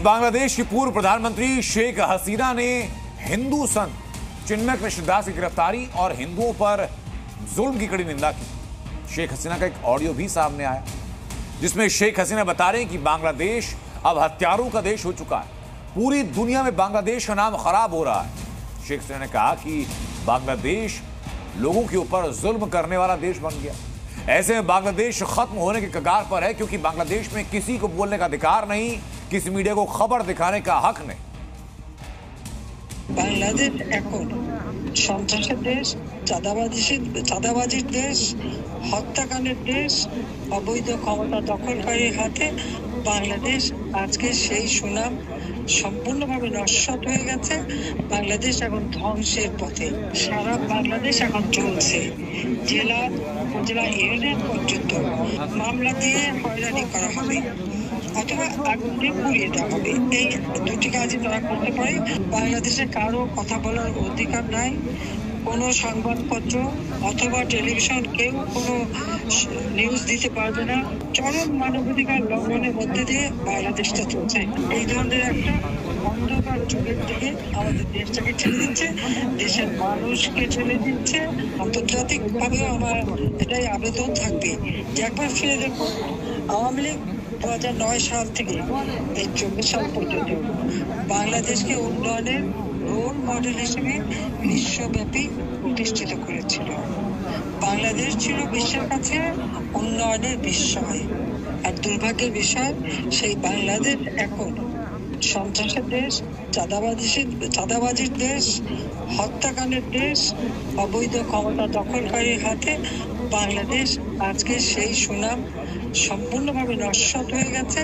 बांग्लादेश की पूर्व प्रधानमंत्री शेख हसीना ने हिंदू संत चिन्मय कृष्णदास की गिरफ्तारी और हिंदुओं पर जुल्म की कड़ी निंदा की। शेख हसीना का एक ऑडियो भी सामने आया जिसमें शेख हसीना बता रहे हैं कि बांग्लादेश अब हत्यारों का देश हो चुका है, पूरी दुनिया में बांग्लादेश का नाम खराब हो रहा है। शेख हसीना ने कहा कि बांग्लादेश लोगों के ऊपर जुल्म करने वाला देश बन गया। ऐसे में बांग्लादेश खत्म होने के कगार पर है क्योंकि बांग्लादेश में किसी को बोलने का अधिकार नहीं, किसी मीडिया को खबर दिखाने का हक नहीं। বাংলাদেশ এখন সন্ত্রাসের দেশ, চাঁদাবাজির দেশ, হত্যাকাণ্ডের দেশ, অবৈধ ক্ষমতা দখলকারীর হাতে বাংলাদেশ আজকে সেই সুনাম সম্পূর্ণভাবে নস্যাৎ হয়ে গেছে। বাংলাদেশ এখন ধ্বংসের পথে। সারা বাংলাদেশ এখন চলছে, জেলা উপজেলা ইউনিয়ন পর্যন্ত মামলা দিয়ে হয়রানি করা হবে অথবা আগুন দিয়ে পুড়িয়ে দেওয়া হবে। এই দুটি কাজই তারা করতে পারে। বাংলাদেশে কারো কথা বলার অধিকার নাই, কোনো সংবাদপত্র অথবা টেলিভিশন কেউ কোনো নিউজ দিতে পারবে না। চরম মানবাধিকার লঙ্ঘনের মধ্যে দিয়ে বাংলাদেশটা চলছে। এই ধরনের একটা অন্ধকার যুগের দিকে আমাদের দেশটাকে ঠেলে দিচ্ছে, দেশের মানুষকে ঠেলে দিচ্ছে। আন্তর্জাতিকভাবেও আমার এটাই আবেদন থাকবে যে একবার ফিরে দেখুন, আওয়ামী লীগ 2009 সাল থেকে এই 24 সাল পর্যন্ত বাংলাদেশকে উন্নয়নের রোল মডেল হিসেবে বিশ্বব্যাপী প্রতিষ্ঠিত করেছিল। বাংলাদেশ ছিল বিশ্বের কাছে উন্নয়নের বিস্ময়। আর দুর্ভাগ্যের বিষয়, সেই বাংলাদেশ এখন সন্ত্রাসের দেশ, চাঁদাবাজির দেশ, হত্যাকাণ্ডের দেশ, অবৈধ ক্ষমতা দখলকারীর হাতে বাংলাদেশ আজকে সেই সুনাম সম্পূর্ণভাবে নস্যাৎ হয়ে গেছে।